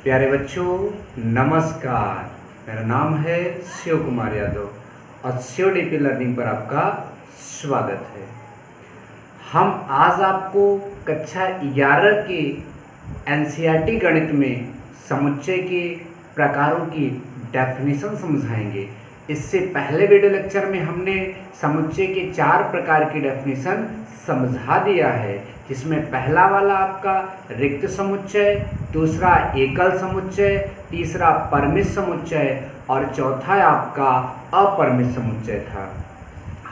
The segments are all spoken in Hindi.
प्यारे बच्चों नमस्कार। मेरा नाम है शिव कुमार यादव और शिव डीपी लर्निंग पर आपका स्वागत है। हम आज आपको कक्षा 11 के एनसीईआरटी गणित में समुच्चय के प्रकारों की डेफिनेशन समझाएंगे। इससे पहले वीडियो लेक्चर में हमने समुच्चय के 4 प्रकार की डेफिनेशन समझा दिया है, जिसमें पहला वाला आपका रिक्त समुच्चय, दूसरा एकल समुच्चय, तीसरा परिमित समुच्चय और चौथा आपका अपरिमित समुच्चय था।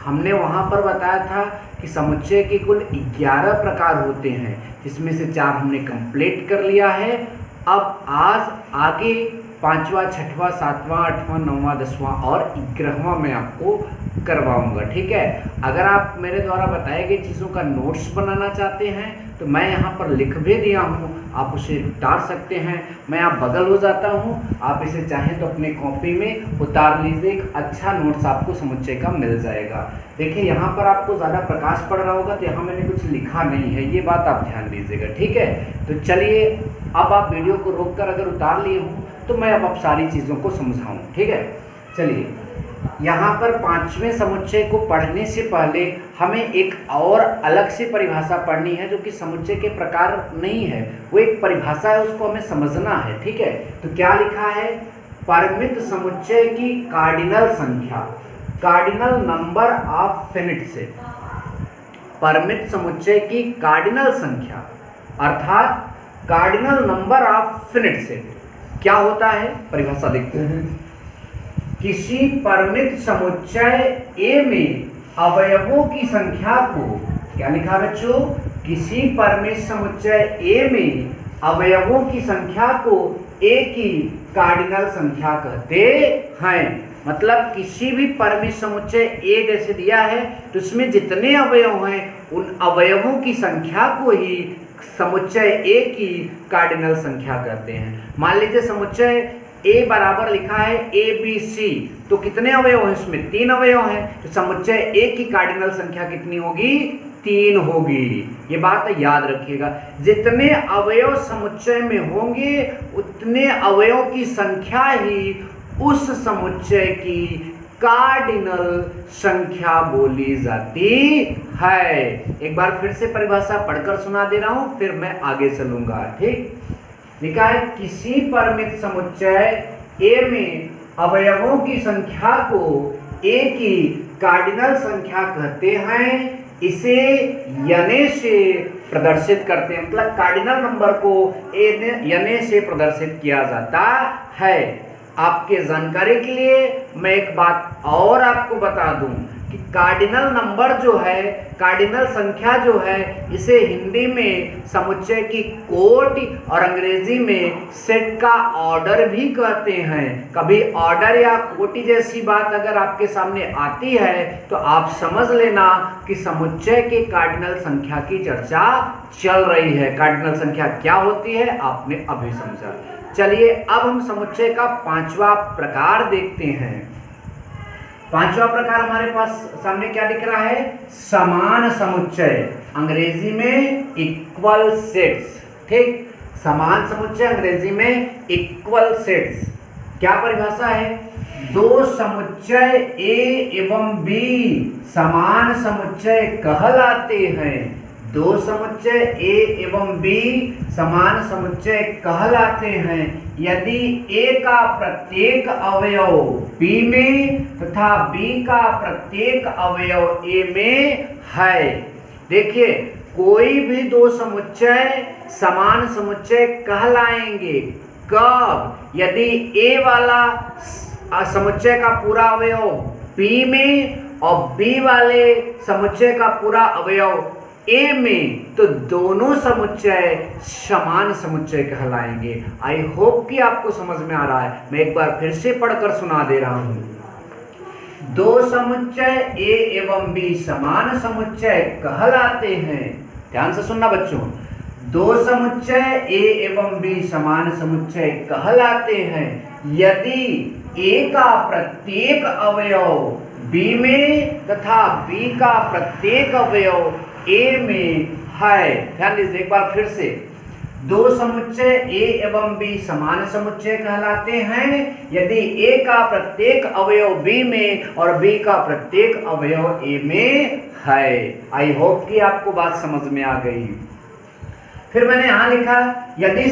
हमने वहाँ पर बताया था कि समुच्चय के कुल 11 प्रकार होते हैं, जिसमें से 4 हमने कंप्लीट कर लिया है। अब आज आगे 5वां, 6वां, 7वां, 8वां, 9वां, 10वां और 11वां मैं आपको करवाऊंगा। ठीक है, अगर आप मेरे द्वारा बताए गए चीज़ों का नोट्स बनाना चाहते हैं तो मैं यहाँ पर लिख भी दिया हूँ, आप उसे उतार सकते हैं। मैं यहाँ बगल हो जाता हूँ, आप इसे चाहें तो अपने कॉपी में उतार लीजिए। एक अच्छा नोट्स आपको समुच्चय का मिल जाएगा। देखिए यहाँ पर आपको ज़्यादा प्रकाश पड़ रहा होगा तो यहाँ मैंने कुछ लिखा नहीं है, ये बात आप ध्यान दीजिएगा। ठीक है, तो चलिए अब आप वीडियो को रोक कर अगर उतार लिए हूँ तो मैं अब सारी चीज़ों को समझाऊँ। ठीक है, चलिए यहाँ पर 5वें समुच्चय को पढ़ने से पहले हमें एक और अलग से परिभाषा पढ़नी है, जो कि समुच्चय के प्रकार नहीं है, वो एक परिभाषा है, उसको हमें समझना है। ठीक है, तो क्या लिखा है? परिमित समुच्चय की कार्डिनल संख्या, cardinal number of finite set. परिमित समुच्चय की कार्डिनल संख्या अर्थात cardinal number of finite set क्या होता है? परिभाषा देखते हैं। किसी परिमित समुच्चय A में अवयवों की संख्या को, क्या लिखा बच्चों? किसी परिमित समुच्चय A में अवयवों की संख्या को A की कार्डिनल संख्या कहते हैं। मतलब किसी भी परिमित समुच्चय A जैसे दिया है तो उसमें जितने अवयव हैं उन अवयवों की संख्या को ही समुच्चय A की कार्डिनल संख्या कहते हैं। मान लीजिए समुच्चय A बराबर लिखा है ABC, तो कितने अवयव हैं? इसमें 3 अवयव हैं, तो समुच्चय A की कार्डिनल संख्या कितनी होगी? 3 होगी। ये बात याद रखिएगा, जितने अवयव समुच्चय में होंगे उतने अवयवों की संख्या ही उस समुच्चय की कार्डिनल संख्या बोली जाती है। एक बार फिर से परिभाषा पढ़कर सुना दे रहा हूं, फिर मैं आगे चलूंगा। ठीक, लिखा है किसी परिमित समुच्चय A में अवयवों की संख्या को A की कार्डिनल संख्या कहते हैं। इसे यने से प्रदर्शित करते हैं, मतलब कार्डिनल नंबर को यने से प्रदर्शित किया जाता है। आपके जानकारी के लिए मैं एक बात और आपको बता दूं कि कार्डिनल नंबर जो है, कार्डिनल संख्या जो है, इसे हिंदी में समुच्चय की कोटि और अंग्रेजी में सेट का ऑर्डर भी कहते हैं। कभी ऑर्डर या कोटि जैसी बात अगर आपके सामने आती है तो आप समझ लेना कि समुच्चय के कार्डिनल संख्या की चर्चा चल रही है। कार्डिनल संख्या क्या होती है आपने अभी समझा। चलिए अब हम समुच्चय का 5वां प्रकार देखते हैं। 5वां प्रकार हमारे पास सामने क्या दिख रहा है? समान समुच्चय, अंग्रेजी में इक्वल सेट्स। ठीक, समान समुच्चय अंग्रेजी में इक्वल सेट्स। क्या परिभाषा है? 2 समुच्चय A एवं B समान समुच्चय कहलाते हैं। 2 समुच्चय A एवं B समान समुच्चय कहलाते हैं यदि A का प्रत्येक अवयव B में तथा B का प्रत्येक अवयव A में है। देखिए कोई भी 2 समुच्चय समान समुच्चय कहलाएंगे कब? यदि A वाला समुच्चय का पूरा अवयव B में और B वाले समुच्चय का पूरा अवयव A में, तो दोनों समुच्चय समान समुच्चय कहलाएंगे। आई होप कि आपको समझ में आ रहा है। मैं एक बार फिर से पढ़कर सुना दे रहा हूं। 2 समुच्चय A एवं B समान समुच्चय कहलाते हैं। ध्यान से सुनना बच्चों। 2 समुच्चय A एवं B समान समुच्चय कहलाते हैं यदि A का प्रत्येक अवयव B में तथा B का प्रत्येक अवयव A में है। ध्यान दीजिए एक बार फिर से। दो समुच्चय ए एवं बी समान समुच्चय कहलाते हैं यदि ए का प्रत्येक अवयव बी में और बी का प्रत्येक अवयव ए में है। आई होप कि आपको बात समझ में आ गई। फिर मैंने यहां लिखा यदि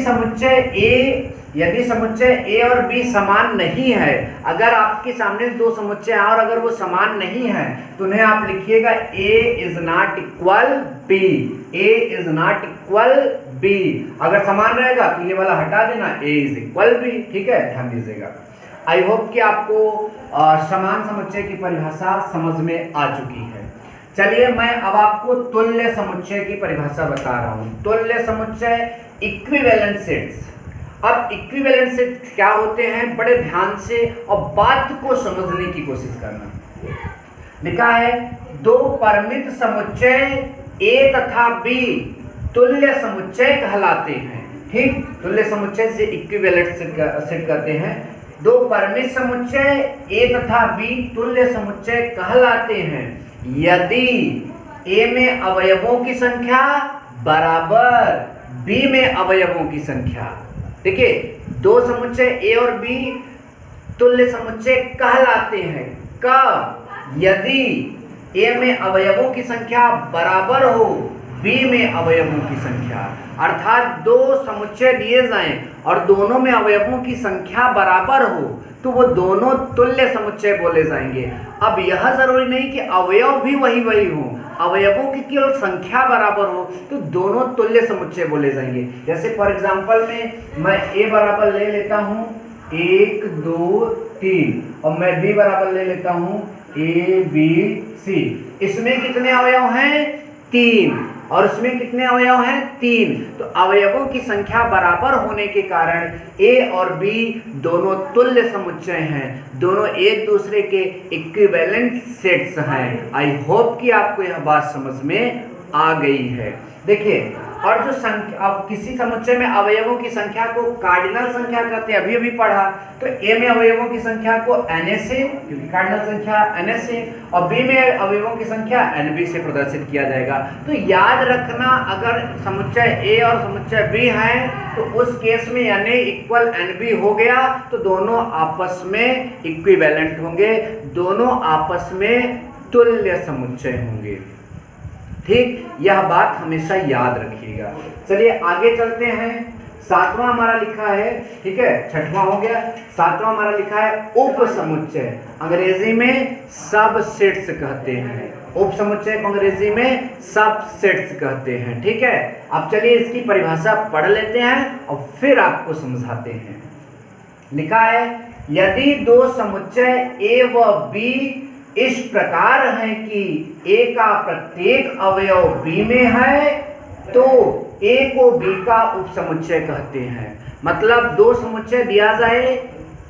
समुच्चय ए और बी समान नहीं है, अगर आपके सामने दो समुच्चय हैं और अगर वो समान नहीं है तो उन्हें आप लिखिएगा A is not equal B, A is not equal B. अगर समान रहेगा तो ये वाला हटा देना, ए इज इक्वल बी। ठीक है, ध्यान दीजिएगा। आई होप कि आपको समान समुच्चय की परिभाषा समझ में आ चुकी है। चलिए मैं अब आपको तुल्य समुच्चय की परिभाषा बता रहा हूं। तुल्य समुच्चय इक्विवेलेंट सेट्स। अब इक्विवेलेंट सेट्स क्या होते हैं, बड़े ध्यान से और बात को समझने की कोशिश करना। लिखा है दो परिमित समुच्चय ए तथा बी तुल्य समुच्चय कहलाते हैं। ठीक, तुल्य समुच्चय से इक्विवेलेंट सेट कहते हैं। दो परिमित समुच्चय ए तथा बी तुल्य समुच्चय कहलाते हैं यदि ए में अवयवों की संख्या बराबर बी में अवयवों की संख्या। देखिए, दो समुच्चय ए और बी तुल्य समुच्चय कहलाते हैं कब, यदि ए में अवयवों की संख्या बराबर हो बी में अवयवों की संख्या। अर्थात दो समुच्चय दिए जाएं और दोनों में अवयवों की संख्या बराबर हो तो वो दोनों तुल्य समुच्चय बोले जाएंगे। अब यह जरूरी नहीं कि अवयव भी वही हो, अवयवों की केवल संख्या बराबर हो तो दोनों तुल्य समुच्चय बोले जाएंगे। जैसे फॉर एग्जांपल में मैं ए बराबर ले लेता हूँ 1 2 3 और मैं बी बराबर ले लेता हूँ ए बी सी। इसमें कितने अवयव हैं, 3, और इसमें कितने अवयव हैं, 3। तो अवयवों की संख्या बराबर होने के कारण ए और बी दोनों तुल्य समुच्चय हैं, दोनों एक दूसरे के इक्विवेलेंट सेट्स हैं। आई होप कि आपको यह बात समझ में आ गई है। देखिए, और जो संख्या, अब किसी समुच्चय में अवयवों की संख्या को कार्डिनल संख्या कहते हैं, अभी पढ़ा। तो ए में अवयवों की संख्या को Na से, क्योंकि कार्डिनल संख्या Na से, और बी में अवयवों की संख्या Nb से प्रदर्शित किया जाएगा। तो याद रखना, अगर समुच्चय ए और समुच्चय बी हैं तो उस केस में Na इक्वल Nb हो गया तो दोनों आपस में इक्विवेलेंट होंगे, दोनों आपस में तुल्य समुच्चय होंगे। ठीक, यह बात हमेशा याद रखिएगा। चलिए आगे चलते हैं। 7वां हमारा लिखा है, ठीक है, 6वां हो गया। 7वां हमारा लिखा है उप समुच्चय, अंग्रेजी में सबसेट्स कहते हैं। उप समुच्चय को अंग्रेजी में सबसेट्स कहते हैं। ठीक है, अब चलिए इसकी परिभाषा पढ़ लेते हैं और फिर आपको समझाते हैं। लिखा है यदि दो समुच्चय ए व बी इस प्रकार है कि ए का प्रत्येक अवयव बी में है तो ए को बी का उपसमुच्चय कहते हैं। मतलब दो समुच्चय दिया जाए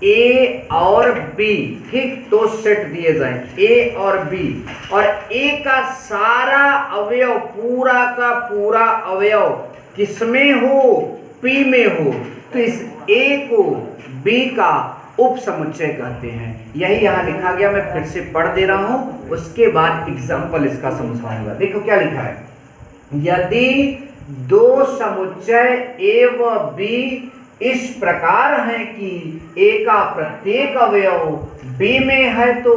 ए और बी, ठीक, दो सेट दिए जाए ए और बी, और ए का सारा अवयव, पूरा का पूरा अवयव किसमें हो, पी में हो, तो इस ए को बी का उप समुच्चय कहते हैं। यही यहाँ लिखा गया, मैं फिर से पढ़ दे रहा हूं, उसके बाद एग्जाम्पल इसका समझाऊंगा। देखो क्या लिखा है, यदि दो समुच्चय ए व बी इस प्रकार हैं कि ए का प्रत्येक अवयव बी में है तो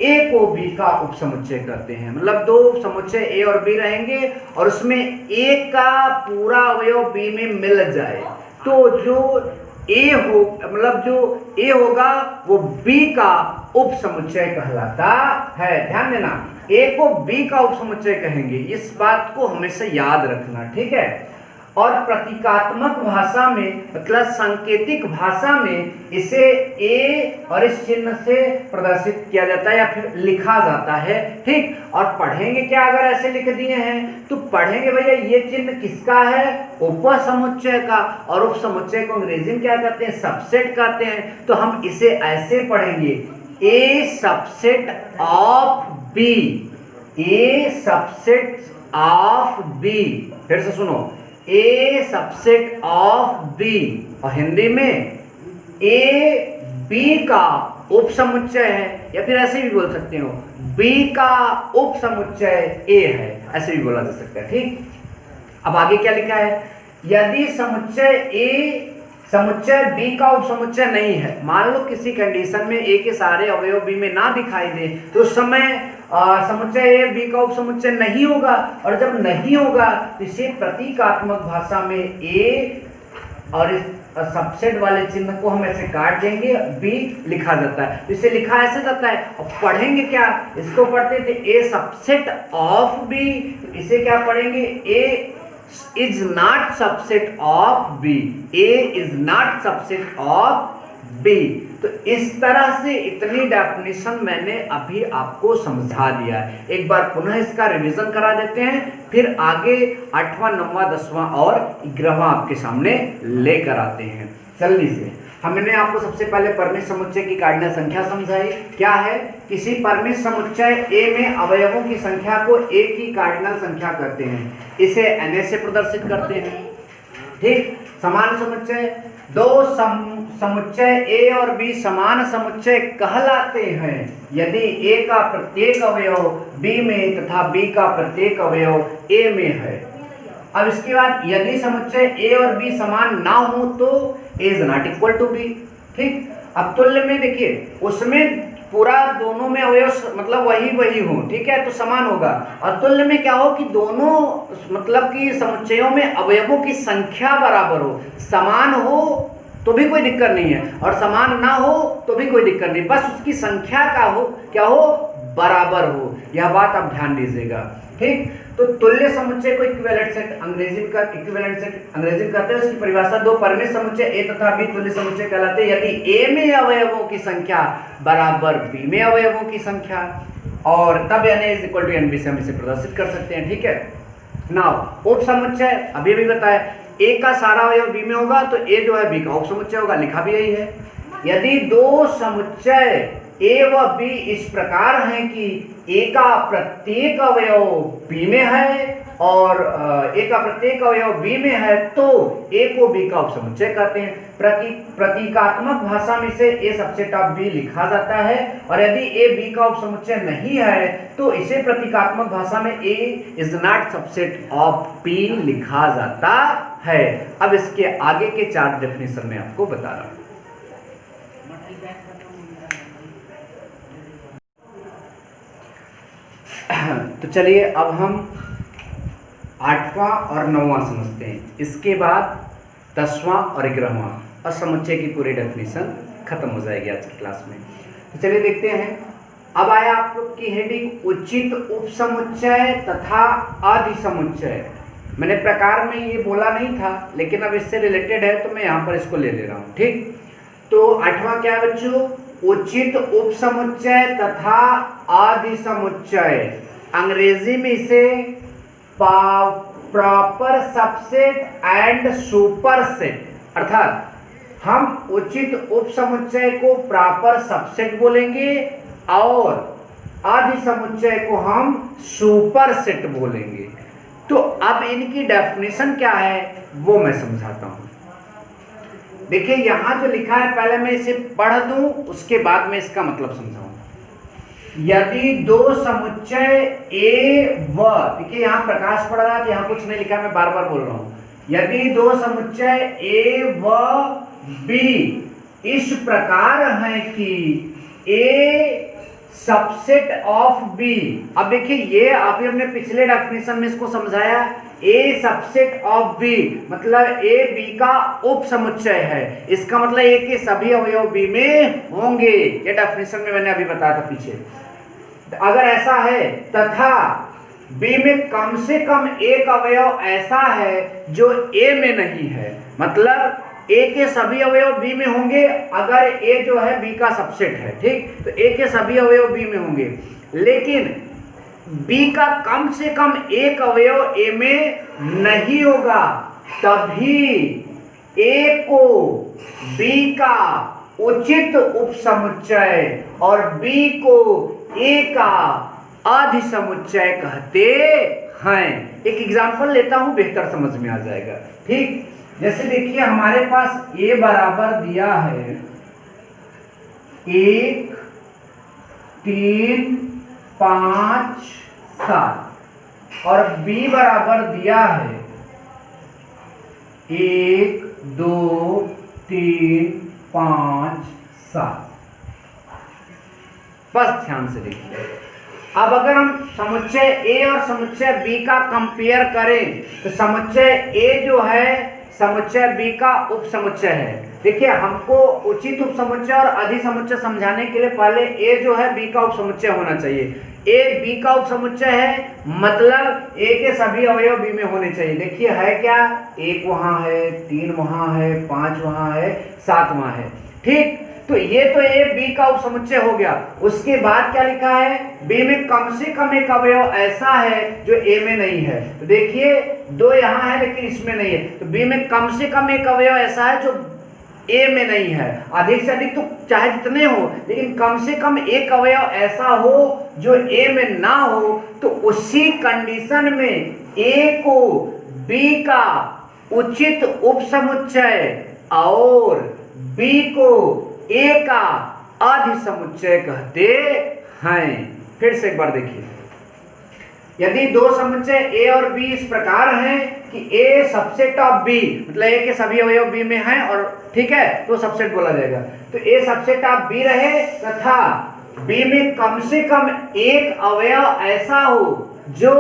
ए को बी का उप समुच्चय कहते हैं। मतलब दो समुच्चय ए और बी रहेंगे और उसमें ए का पूरा अवयव बी में मिल जाए तो जो ए हो, मतलब जो ए होगा वो बी का उप समुच्चय कहलाता है। ध्यान देना, ए को बी का उप समुच्चय कहेंगे, इस बात को हमेशा याद रखना, ठीक है। और प्रतीकात्मक भाषा में, मतलब सांकेतिक भाषा में इसे ए और इस चिन्ह से प्रदर्शित किया जाता है या फिर लिखा जाता है, ठीक। और पढ़ेंगे क्या, अगर ऐसे लिख दिए हैं तो पढ़ेंगे भैया ये चिन्ह किसका है, उपसमुच्चय का, और उपसमुच्चय को अंग्रेजी में क्या कहते हैं, सबसेट कहते हैं। तो हम इसे ऐसे पढ़ेंगे, A subset of B, A subset of B. फिर से सुनो, ए सबसेट ऑफ बी, और हिंदी में ए बी का उप समुच्चय है, या फिर ऐसे भी बोल सकते हो बी का उप समुच्चय ए है, ऐसे भी बोला जा सकता है, ठीक। अब आगे क्या लिखा है, यदि समुच्चय ए समुच्चय बी का उपसमुच्चय नहीं है, मान लो किसी कंडीशन में ए के सारे अवयव बी में ना दिखाई दे, तो उस समय समुच्चय ए बी का उपसमुच्चय नहीं होगा, और जब नहीं होगा तो इसे प्रतीकात्मक भाषा में ए और इस सबसेट वाले चिन्ह को हम ऐसे काट देंगे, बी लिखा जाता है। इसे लिखा ऐसे जाता है। अब पढ़ेंगे क्या, इसको पढ़ते थे ए सबसेट ऑफ बी, इसे क्या पढ़ेंगे, ए is not subset of B, A is not subset of B। तो इस तरह से इतनी डेफिनेशन मैंने अभी आपको समझा दिया है। एक बार पुनः इसका रिवीजन करा देते हैं, फिर आगे 8वां 9वां 10वां और 11वां आपके सामने लेकर आते हैं। जल्दी से हमने आपको सबसे पहले परमित समुच्चय की कार्डिनल संख्या समझाई। क्या है, किसी परमित समुच्चय ए में अवयवों की संख्या को ए की कार्डिनल संख्या कहते हैं, इसे Na से प्रदर्शित करते हैं। ठीक, समान समुच्चय, दो समुच्चय ए और बी समान समुच्चय कहलाते हैं यदि ए का प्रत्येक अवयव बी में तथा बी का प्रत्येक अवयव ए में है। अब इसके बाद यदि समुच्चय ए और बी समान ना हो तो A is not equal to B. ठीक, अब तुल्य में देखिए, उसमें पूरा दोनों में अवयव मतलब वही हो, ठीक है, तो समान होगा। और तुल्य में क्या हो कि दोनों मतलब कि समुच्चयों में अवयवों की संख्या बराबर हो, समान हो तो भी कोई दिक्कत नहीं है और समान ना हो तो भी कोई दिक्कत नहीं, बस उसकी संख्या का हो क्या हो, बराबर हो। यह बात आप ध्यान दीजिएगा। ठीक, तो तुल्य समुच्चय को इक्विवेलेंट सेट अंग्रेजी में कहते हैं। उसकी परिभाषा, दो परमित समुच्चय ए तथा बी तुल्य समुच्चय कहलाते हैं यदि ए में अवयवों की संख्या बराबर बी में अवयवों की संख्या, और तब Na is equal to NB से हम इसे प्रदर्शित कर सकते हैं। ठीक है, नाउ उप समुच्चय अभी भी बताया, ए का सारा अवयव बी में होगा तो ए जो है बी का उप समुच्चय होगा, लिखा भी यही है। यदि दो समुच्चय ए व बी इस प्रकार हैं कि ए का प्रत्येक अवयव बी में है और ए का प्रत्येक अवयव बी में है तो ए को बी का उपसमुच्चय कहते हैं। प्रतीकात्मक भाषा में इसे ए सबसेट ऑफ बी लिखा जाता है, और यदि ए बी का उपसमुच्चय नहीं है तो इसे प्रतीकात्मक भाषा में A is not subset of B लिखा जाता है। अब इसके आगे के 4 डेफिनेशन में आपको बता रहा हूं। तो चलिए अब हम 8वां और 9वां समझते हैं, इसके बाद 10वां और 11वां और समुच्चय की पूरी डेफिनेशन खत्म हो जाएगी आज की क्लास में। तो चलिए देखते हैं। अब आया आपकी हेडिंग उचित उपसमुच्चय तथा अधिसमुच्चय। मैंने प्रकार में ये बोला नहीं था, लेकिन अब इससे रिलेटेड है तो मैं यहाँ पर इसको ले ले रहा हूँ। ठीक, तो 8वां क्या है बच्चों, उचित उपसमुच्चय तथा अधिसमुच्चय। अंग्रेजी में इसे प्रॉपर सबसेट एंड सुपरसेट, अर्थात हम उचित उपसमुच्चय को प्रॉपर सबसेट बोलेंगे और अधिसमुच्चय को हम सुपरसेट बोलेंगे। तो अब इनकी डेफिनेशन क्या है वो मैं समझाता हूं। देखिए यहां जो लिखा है, पहले मैं इसे पढ़ दूं उसके बाद में इसका मतलब समझाऊं। यदि दो समुच्चय ए व, देखिए यहां प्रकाश पड़ रहा है, यहां कुछ नहीं लिखा, मैं बार बार बोल रहा हूं। यदि दो समुच्चय ए व बी इस प्रकार हैं कि ए सबसेट ऑफ बी। अब देखिए ये अभी हमने पिछले डेफिनेशन में इसको समझाया, ए सबसेट ऑफ बी मतलब ए बी का उप समुच्चय है, इसका मतलब ए के सभी अवयव बी में होंगे। ये डेफिनेशन में मैंने अभी बताया था पीछे। अगर ऐसा है तथा बी में कम से कम एक अवयव ऐसा है जो ए में नहीं है, मतलब ए के सभी अवयव बी में होंगे अगर ए जो है बी का सबसेट है। ठीक, तो ए के सभी अवयव बी में होंगे, लेकिन बी का कम से कम एक अवयव ए में नहीं होगा, तभी ए को बी का उचित उपसमुच्चय और बी को ए का अधिसमुच्चय कहते हैं। एक एग्जांपल लेता हूं, बेहतर समझ में आ जाएगा। ठीक, जैसे देखिए हमारे पास ए बराबर दिया है 1 3 5 7 और बी बराबर दिया है 1 2 3 5 7। बस ध्यान से देखिए। अब अगर हम समुच्चय ए और समुच्चय बी का कंपेयर करें तो समुच्चय ए जो है समुच्चय बी का उप समुच्चय है। देखिए, हमको उचित उप समुच्चय और अधिसमुच्चय समझाने के लिए पहले ए जो है बी का उप समुच्चय होना चाहिए। ए बी का उप समुच्चय है, मतलब ए के सभी अवयव बी में होने चाहिए। देखिए है क्या, 1 वहां है, 3 वहां है, 5 वहां है, 7 वहां है। ठीक, तो ये तो ए बी का उपसमुच्चय हो गया। उसके बाद क्या लिखा है, बी में कम से कम एक अवयव ऐसा है जो ए में नहीं है। तो देखिए 2 यहाँ है लेकिन इसमें नहीं है, तो बी में कम से कम एक अवयव ऐसा है जो ए में नहीं है। अधिक से अधिक तो चाहे जितने हो, लेकिन कम से कम एक अवयव ऐसा हो जो ए में ना हो, तो उसी कंडीशन में ए को बी का उचित उपसमुच्चय और बी को ए का अधिसमुच्चय कहते हैं। फिर से एक बार देखिए, यदि 2 समुच्चय ए और बी इस प्रकार हैं कि ए सबसेट ऑफ बी, मतलब ए के सभी अवयव बी में हैं और ठीक है, तो सबसेट बोला जाएगा। तो ए सबसेट ऑफ बी रहे तथा बी में कम से कम एक अवयव ऐसा हो जो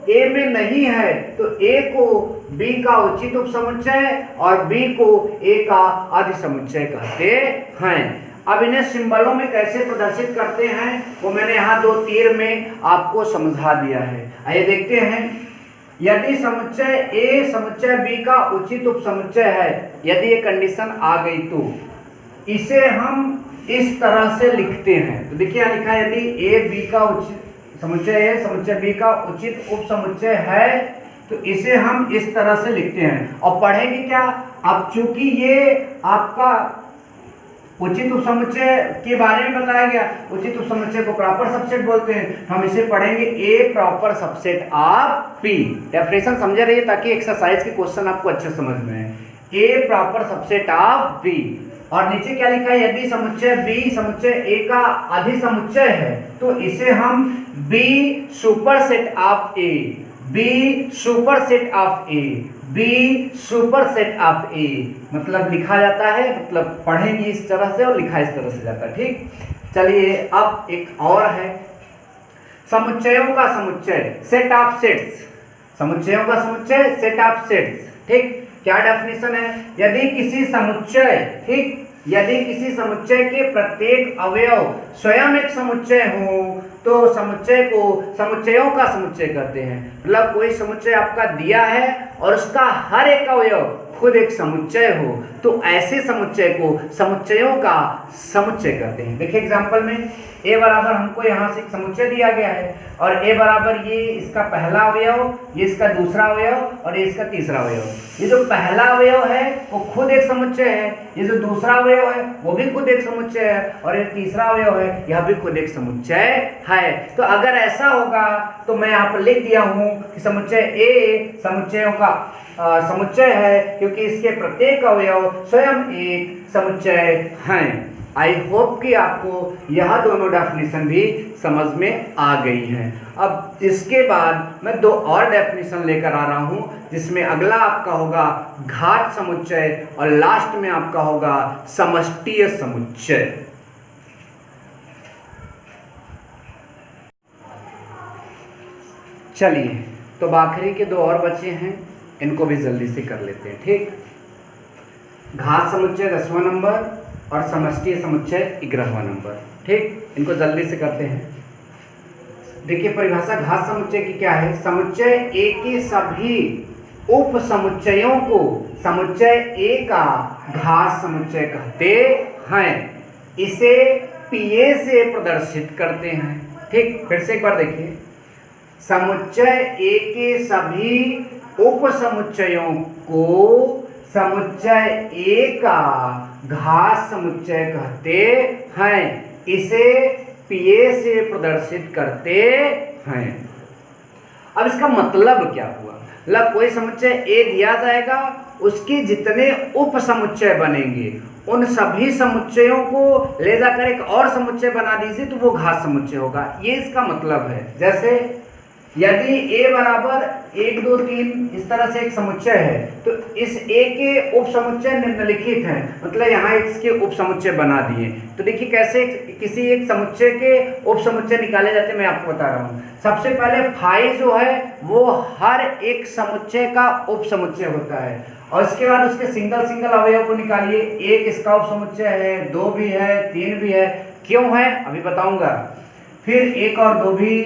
ए में नहीं है, तो ए को बी का उचित उपसमुच्चय और बी को ए का अधिसमुच्चय कहते हैं। अब इन्हें सिंबलों में कैसे प्रदर्शित करते हैं वो मैंने यहाँ 2 तीर में आपको समझा दिया है। आइए देखते हैं। यदि समुच्चय ए समुच्चय बी का उचित उपसमुच्चय है, यदि ये कंडीशन आ गई तो इसे हम इस तरह से लिखते हैं। तो देखिए यहाँ लिखा है, यदि ए बी का उचित समुच्चय ए समुच्चय बी का उचित उपसमुच्चय है तो इसे हम इस तरह से लिखते हैं। और पढ़ेंगे क्या, अब चूंकि ये आपका उचित उपसमुच्चय के बारे में बताया गया, उचित उपसमुच्चय को प्रॉपर सबसेट बोलते हैं, हम इसे पढ़ेंगे A proper subset of P. Definition समझे रहिए ताकि एक्सरसाइज के क्वेश्चन आपको अच्छे समझ में आए। ए प्रॉपर सबसेट ऑफ बी। और नीचे क्या लिखा है, यदि समुच्चय बी समुच्चय ए का अधिसमुच्चय है तो इसे हम B superset of A, B superset of A, B superset of A मतलब लिखा जाता है, मतलब पढ़ेंगे इस तरह से और लिखा इस तरह से जाता है। ठीक, चलिए अब एक और है, समुच्चयों का समुच्चय सेट ऑफ सेट्स, समुच्चयों का समुच्चय सेट ऑफ सेट्स। ठीक, क्या डेफिनेशन है, यदि किसी समुच्चय, ठीक, यदि किसी समुच्चय के प्रत्येक अवयव स्वयं एक समुच्चय हो तो समुच्चय को समुच्चयों का समुच्चय कहते हैं। मतलब कोई समुच्चय आपका दिया है और उसका हर एक अवयव खुद एक समुच्चय हो तो ऐसे समुच्चय को समुच्चयों का समुच्चय कहते हैं। देखिए एग्जांपल में a बराबर हमको यहाँ से एक समुच्चय दिया गया है और a बराबर ये इसका पहला अवयव, ये इसका दूसरा अवयव और ये इसका तीसरा अवयव। ये जो पहला अवयव है वो खुद एक समुच्चय है, ये जो दूसरा अवयव है वो भी खुद एक समुच्चय है और ये तीसरा अवयव है यह भी खुद एक समुच्चय है। तो अगर ऐसा होगा तो मैं यहाँ पर लिख दिया हूँ कि समुच्चय ए समुच्चयों का समुच्चय है क्योंकि इसके प्रत्येक अवयव स्वयं एक समुच्चय हैं। आई होप कि आपको यह दोनों डेफिनेशन भी समझ में आ गई हैं। अब इसके बाद मैं 2 और डेफिनेशन लेकर आ रहा हूँ जिसमें अगला आपका होगा घात समुच्चय और लास्ट में आपका होगा समष्टीय समुच्चय। चलिए तो आखिरी के 2 और बचे हैं, इनको भी जल्दी से कर लेते हैं। ठीक, घात समुच्चय 10वां नंबर और समष्टीय समुच्चय 11वां नंबर। ठीक, इनको जल्दी से करते हैं। देखिए परिभाषा घात समुच्चय की क्या है, समुच्चय ए के सभी उप समुच्चयों को समुच्चय ए का घात समुच्चय कहते हैं। इसे पीए से प्रदर्शित करते हैं। ठीक, फिर से एक बार देखिए, समुच्चय ए के सभी उप समुच्चयों को समुच्चय ए का घात समुच्चय कहते हैं। इसे पीए से प्रदर्शित करते हैं। अब इसका मतलब क्या हुआ, मतलब कोई समुच्चय ए दिया जाएगा, उसके जितने उप समुच्चय बनेंगे उन सभी समुच्चयों को ले जाकर एक और समुच्चय बना दीजिए तो वो घात समुच्चय होगा। ये इसका मतलब है। जैसे यदि a बराबर 1 2 3 इस तरह से एक समुच्चय है, तो इस ए के उप समुच्चय निम्नलिखित हैं, मतलब यहाँ इसके उप समुच्चय बना दिए। तो देखिए कैसे किसी एक समुच्चय के उप समुच्चय निकाले जाते हैं, मैं आपको बता रहा हूँ। सबसे पहले फाई जो है वो हर एक समुच्चय का उप समुच्चय होता है, और इसके बाद उसके सिंगल सिंगल अवयव को निकालिए। एक इसका उप समुच्चय है, 2 भी है, 3 भी है, क्यों है अभी बताऊंगा। फिर 1 और 2 भी,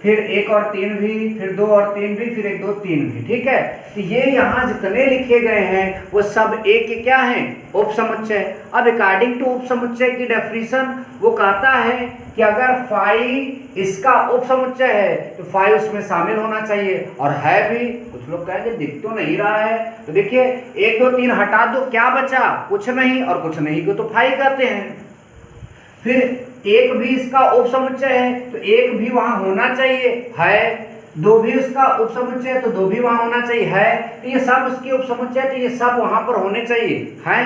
फिर 1 और 3 भी, फिर 2 और 3 भी, फिर 1 2 3 भी, ठीक है। तो ये यहाँ जितने लिखे गए हैं वो सब एक के क्या हैं, उप समुच्चय। अब अकॉर्डिंग टू उप समुच्चय की डेफिनेशन वो कहता है कि अगर फाई इसका उप समुच्चय है तो फाई उसमें शामिल होना चाहिए, और है भी। कुछ लोग कहेंगे दिख तो नहीं रहा है, तो देखिए 1 2 3 हटा दो, क्या बचा, कुछ नहीं, और कुछ नहीं को तो फाई कहते हैं। फिर 1 भी इसका उप समुच्चय है तो 1 भी वहां होना चाहिए, है। 2 भी उसका उप समुच्चय है तो 2 भी वहां होना चाहिए, है। तो ये सब उसके उप समुच्चय, तो ये सब वहां पर होने चाहिए, है।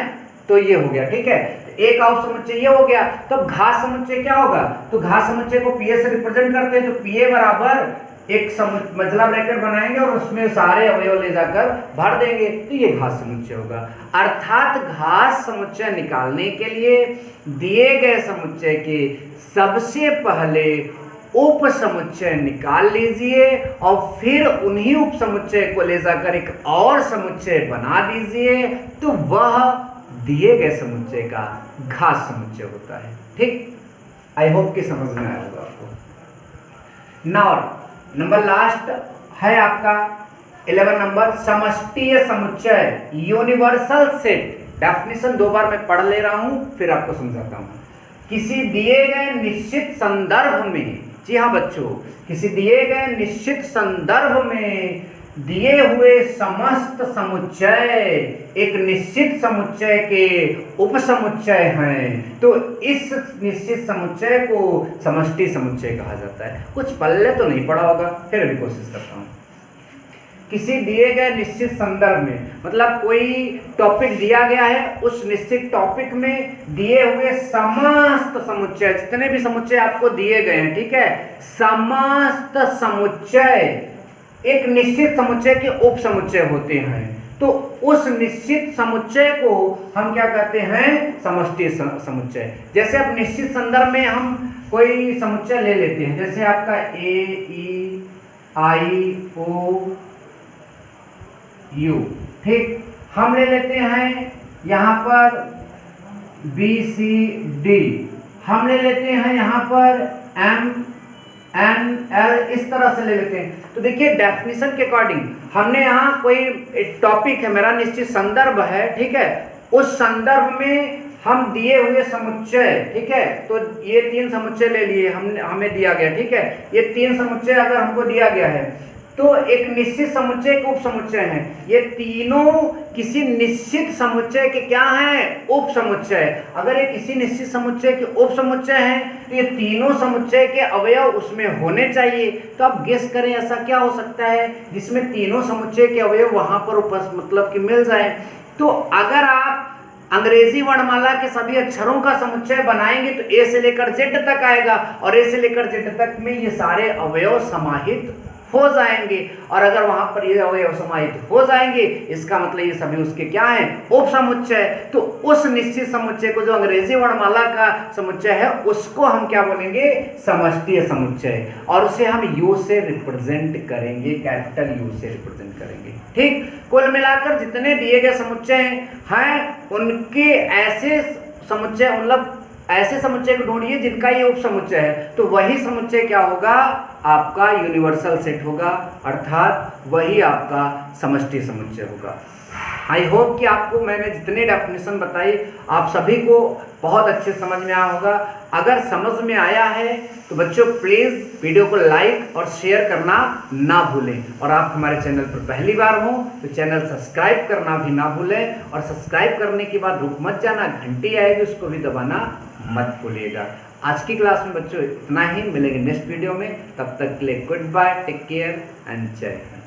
तो ये हो गया, ठीक है। एक का उप समुच्चय ये हो गया। तो घात समुच्चय क्या होगा, तो घात समुच्चय को पीए से रिप्रेजेंट करते हैं, तो पीए बराबर एक मझला ब्रैकेट बनाएंगे और उसमें सारे अवयव ले जाकर भर देंगे, तो ये घात समुच्चय होगा। अर्थात घात समुच्चय निकालने के लिए दिए गए समुच्चय के सबसे पहले उप समुच्चय निकाल लीजिए, और फिर उन्हीं उप समुच्चय को ले जाकर एक और समुच्चय बना दीजिए, तो वह दिए गए समुच्चय का घात समुच्चय होता है। ठीक, आई होप कि समझ में आया होगा आपको। नाउ नंबर लास्ट है आपका 11 नंबर, समष्टीय समुच्चय, यूनिवर्सल सेट। डेफिनेशन 2 बार मैं पढ़ ले रहा हूं, फिर आपको समझाता हूं। किसी दिए गए निश्चित संदर्भ में, जी हाँ बच्चों, किसी दिए गए निश्चित संदर्भ में दिए हुए समस्त समुच्चय एक निश्चित समुच्चय के उप समुच्चय हैं, तो इस निश्चित समुच्चय को समष्टि समुच्चय कहा जाता है। कुछ पल्ले तो नहीं पढ़ा होगा, फिर भी कोशिश करता हूँ। किसी दिए गए निश्चित संदर्भ में, मतलब कोई टॉपिक दिया गया है, उस निश्चित टॉपिक में दिए हुए समस्त समुच्चय, जितने भी समुच्चय आपको दिए गए हैं, ठीक है, समस्त समुच्चय एक निश्चित समुच्चय के उप समुच्चय होते हैं, तो उस निश्चित समुच्चय को हम क्या कहते हैं, समष्टि समुच्चय। जैसे अब निश्चित संदर्भ में हम कोई समुच्चय ले लेते हैं, जैसे आपका ए ई आई ओ यू, ठीक, हम ले लेते हैं यहाँ पर बी सी डी, हम ले लेते हैं यहाँ पर एम एन एल, इस तरह से ले लेते हैं। तो देखिए डेफिनेशन के अकॉर्डिंग हमने यहाँ कोई टॉपिक है, मेरा निश्चित संदर्भ है, ठीक है, उस संदर्भ में हम दिए हुए समुच्चय, ठीक है, तो ये 3 समुच्चय ले लिए, हमें दिया गया, ठीक है, ये 3 समुच्चय अगर हमको दिया गया है तो एक निश्चित समुच्चय के उप समुच्चय हैं, ये तीनों किसी निश्चित समुच्चय के क्या हैं, उप समुच्चय। अगर ये किसी निश्चित समुच्चय के उप समुच्चय हैं तो ये तीनों समुच्चय के अवयव उसमें होने चाहिए। तो आप गेस करें ऐसा क्या हो सकता है जिसमें तीनों समुच्चय के अवयव वहां पर मतलब कि मिल जाए। तो अगर आप अंग्रेजी वर्णमाला के सभी अक्षरों का समुच्चय बनाएंगे तो ए से लेकर जेड तक आएगा, और ए से लेकर जेड तक में ये सारे अवयव समाहित हो जाएंगे, और अगर वहां पर ये अवयव समाहित हो जाएंगे इसका मतलब ये सभी उसके क्या हैं, उप समुच्चय। तो उस निश्चित समुच्चय को जो अंग्रेजी वर्णमाला का समुच्चय है उसको हम क्या बोलेंगे, समष्टीय समुच्चय, और उसे हम यू से रिप्रेजेंट करेंगे, कैपिटल यू से रिप्रेजेंट करेंगे। ठीक, कुल मिलाकर जितने दिए गए समुच्चय हैं उनके ऐसे समुच्चय, मतलब ऐसे समुच्चय को ढूंढिए जिनका ये उप समुच्चय है, तो वही समुच्चय क्या होगा, आपका यूनिवर्सल सेट होगा, अर्थात वही आपका समष्टि समुच्चय होगा। आई होप कि आपको मैंने जितने डेफिनेशन बताई आप सभी को बहुत अच्छे समझ में आया होगा। अगर समझ में आया है तो बच्चों प्लीज़ वीडियो को लाइक और शेयर करना ना भूलें, और आप हमारे चैनल पर पहली बार हो तो चैनल सब्सक्राइब करना भी ना भूलें, और सब्सक्राइब करने के बाद रुक मत जाना, घंटी आएगी उसको भी दबाना मत भूलिएगा। आज की क्लास में बच्चों इतना ही, मिलेंगे नेक्स्ट वीडियो में, तब तक के लिए good bye, take care and जय हिंद।